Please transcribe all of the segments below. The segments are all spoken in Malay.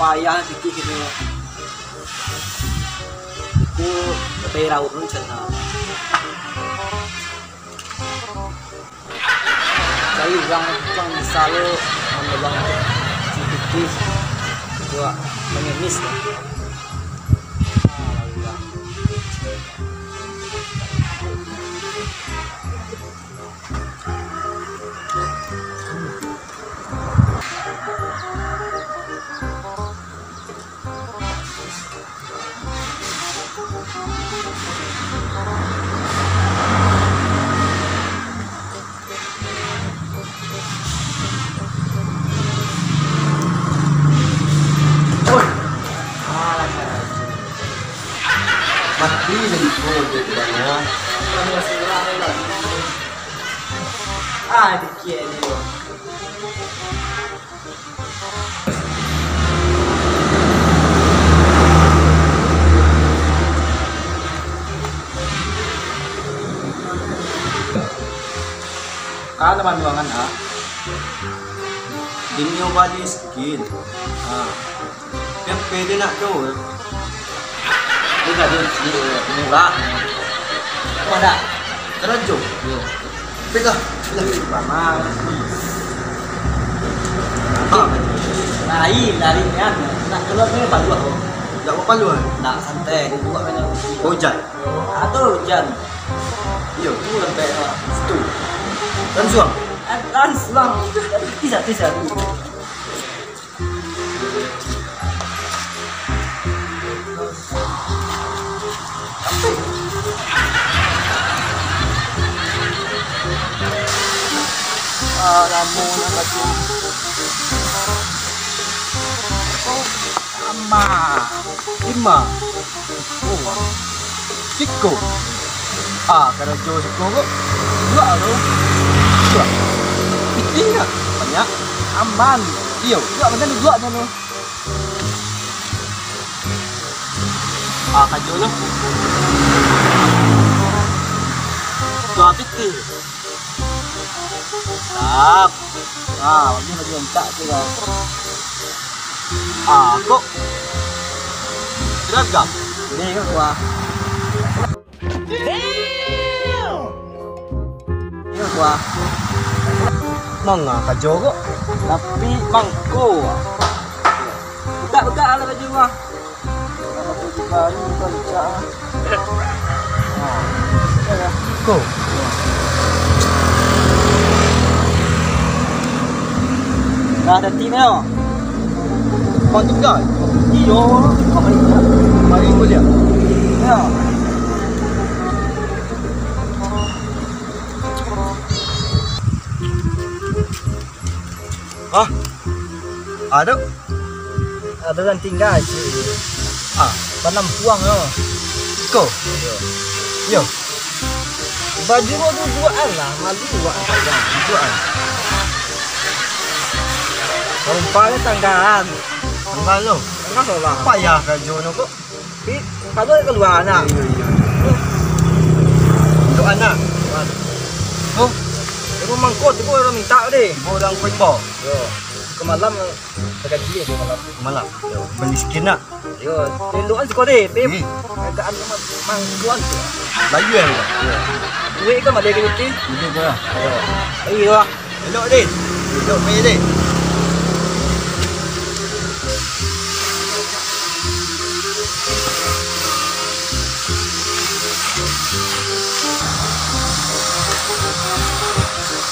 payah dikit gitu. Aku lebih raut nun cina. Saya uang bisa lo mengeluang sedikit juga mengemis lah. Mati dari project banyak. Ah, dikit ni lo. Ah, naman buangan ah. Dinyo bali skill. Kan pwede nak tu. Ini tadi ini murah. Apa ada? Teranjo. Yo. Pegang. Lama. Lari kan. Nak keluar ni palu aku. Tak apa paluan. Nak santai dia buat banyak. Hujan. Atau hujan. Yo. Tu sampai situ. Dan suang. Langsung. Tidak. Lamun nak tu. Oh, ama. 5. Oh. Siko. Kalau Jo siko kok. Dua tu. Dua. Piting tak? Banyak. Aman. Iyo. Dua macam ni dua tu. Kajo tu. Dua piting. Tak. Wajib lagi encak tu lah. Kok. Seragam. Ni kan gua. Ni gua. Manga kajo kok. Tapi mangko. Buka ala baju gua. Baju kan encak. Kok. Dah ada tim ya. Kau tu kan? Iyo, kau Mari boleh. ya. Ada. Ada yang tinggal. Panam puang ya. Kau. Yo. Baju kau tu duaan lah, malu duaan saja. Jual. Rumpanya tanggaan. Tanggal lo. Tanggal lah. Payah kajo no kok. Kalau keluar anak. Untuk anak. Oh, Aku mangkot, aku orang minta deh. orang football. Yo, kemalam dekat dia kemalam. Malam. Miskin nak. Yo, peluan sekolah deh, pep. Hmm. Agak mangkuan tu. Layu ya. Duit kan ada ke ni? Ini dia. Iyo. Elok din. Elok main din.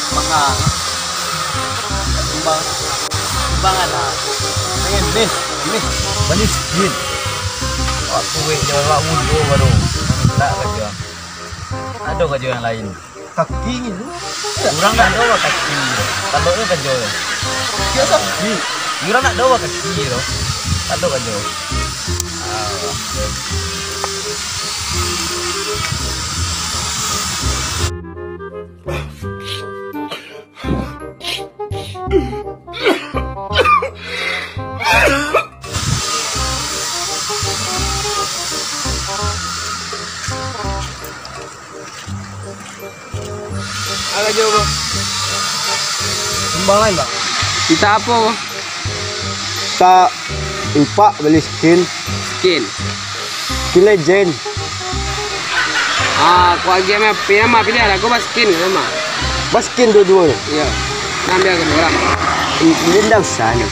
Mahal. Tumbang ada. Pengen miss. Bani skin. Aku wek jalan mundur baru. Tak kerja. Ada kerja yang lain. Kaki ni tu. Orang nak doa kaki. Kalau ni kerja. Biasa. Orang nak doa kaki tu. Tak ada kerja. Agak jauh bang. Sumbangan tak? Kita apa bang? Tak Impak beli skin. Skin. Skin legend. Kau game apa pilih ada kau skin sama. Bas skin dua-dua. Iya. Ambil ke orang. Ini enggak usah. Ambil.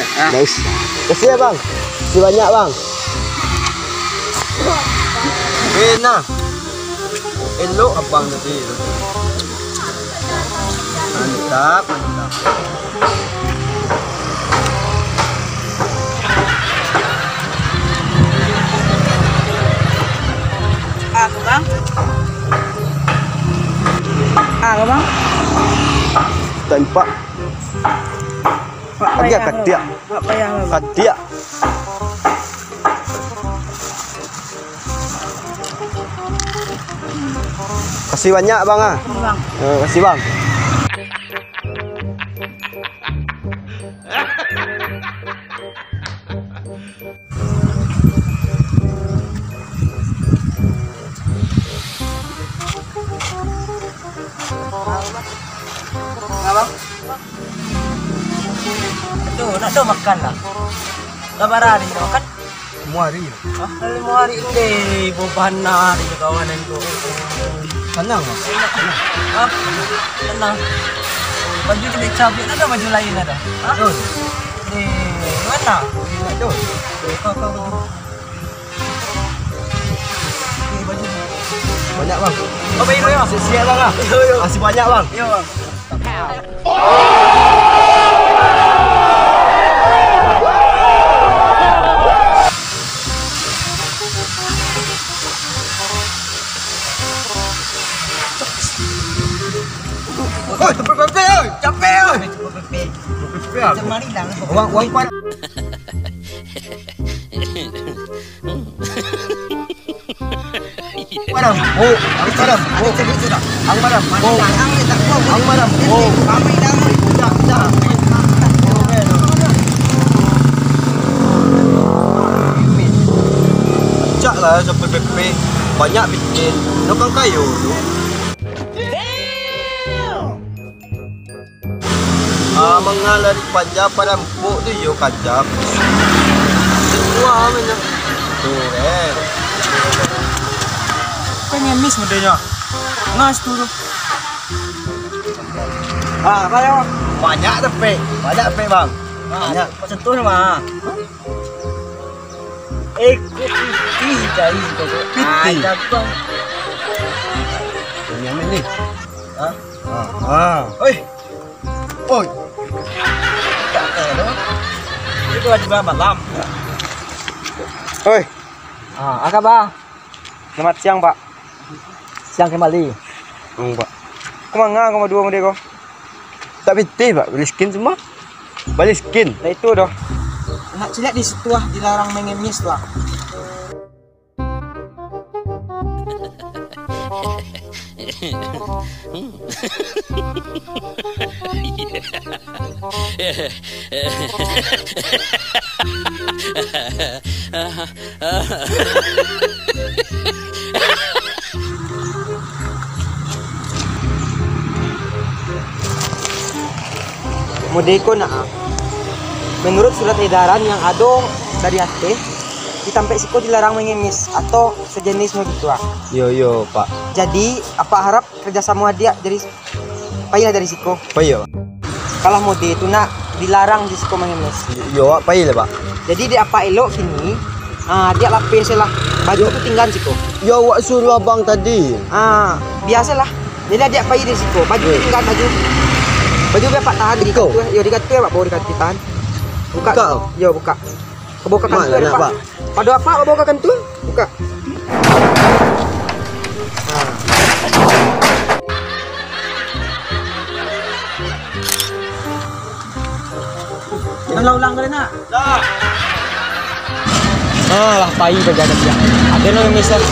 Enggak usah. Kasih ya, Bang. Kasih banyak, Bang. Enak. Elok abang tadi. Mantap, mantap. Ako bang? Ako bang? Tempat. Agak ketiak. Mak payah lah bang. Ketiak. Kasih banyak, Bang. Bang. Kasih, Bang. Abang? Aduh, nak dah makan lah. Kabar hari nak makan? Muari. Lima hari ini, bubana hari kawanan tu. Senang, Bang. Tenang. Baju dia cabik, ada baju lain ada. Betul. Mana? Betul. Kau baju. Ni baju. Banyak, Bang. Oh, baik bang. Siap, Bang. Kasih banyak, Bang. Yo bang. Oi, tempat pepe, oi. Capek oi. Pepe. Macam mari dah. Uang pan. Madam, oh, ang madam, oh, ang madam, oh, ang madam, oh, kami dah, dah. Cak lah sampai pepe, banyak bikin, nukang kayu tu. Mengalir panjang pada empuk tu yo kajap. Semua macam tu Pengen miss mudanya. Ngas tu. Banyak banyak tepe. Banyak tepe, Bang. Banyak. Macam tu nama. Piti cari tu. Piti. Bang. Yang ni. Oi. Oi. Tak ada. Itu ada malam. Oi. Apa bang? Selamat siang, Pak. Siang kembali. Pak. Kemana kau dua dia kau? Tak piti, Pak. Beli skin semua. Beli skin. Nah itu doh. Nak cilik di situ ah, dilarang mengemis tuh. Mudeko na menurut surat edaran yang ada dari hati ditampai siko dilarang mengemis atau sejenis begitu ah. Yo, Pak. Jadi apa harap kerjasama dia jadi payah dari siko. Payah, Pak. Kalau mode itu nak dilarang di siko mengemis. Yo, payah lah, Pak. Jadi dia apa elok kini dia lapis lah baju itu tinggal siko. Yo, awak suruh abang tadi. Biasalah. Jadi dia payah di siko baju itu tinggal baju berapa tahan di Kau? Yo dikatu ya Pak, bawa dikatu tahan. Buka. Yo buka. Kebukakan tu Mana, Pak? Pada apa bukakan tu? Buka. Jangan ulang kali nak. Dah. Lah, pai berjaga dia. Ada no yang misal.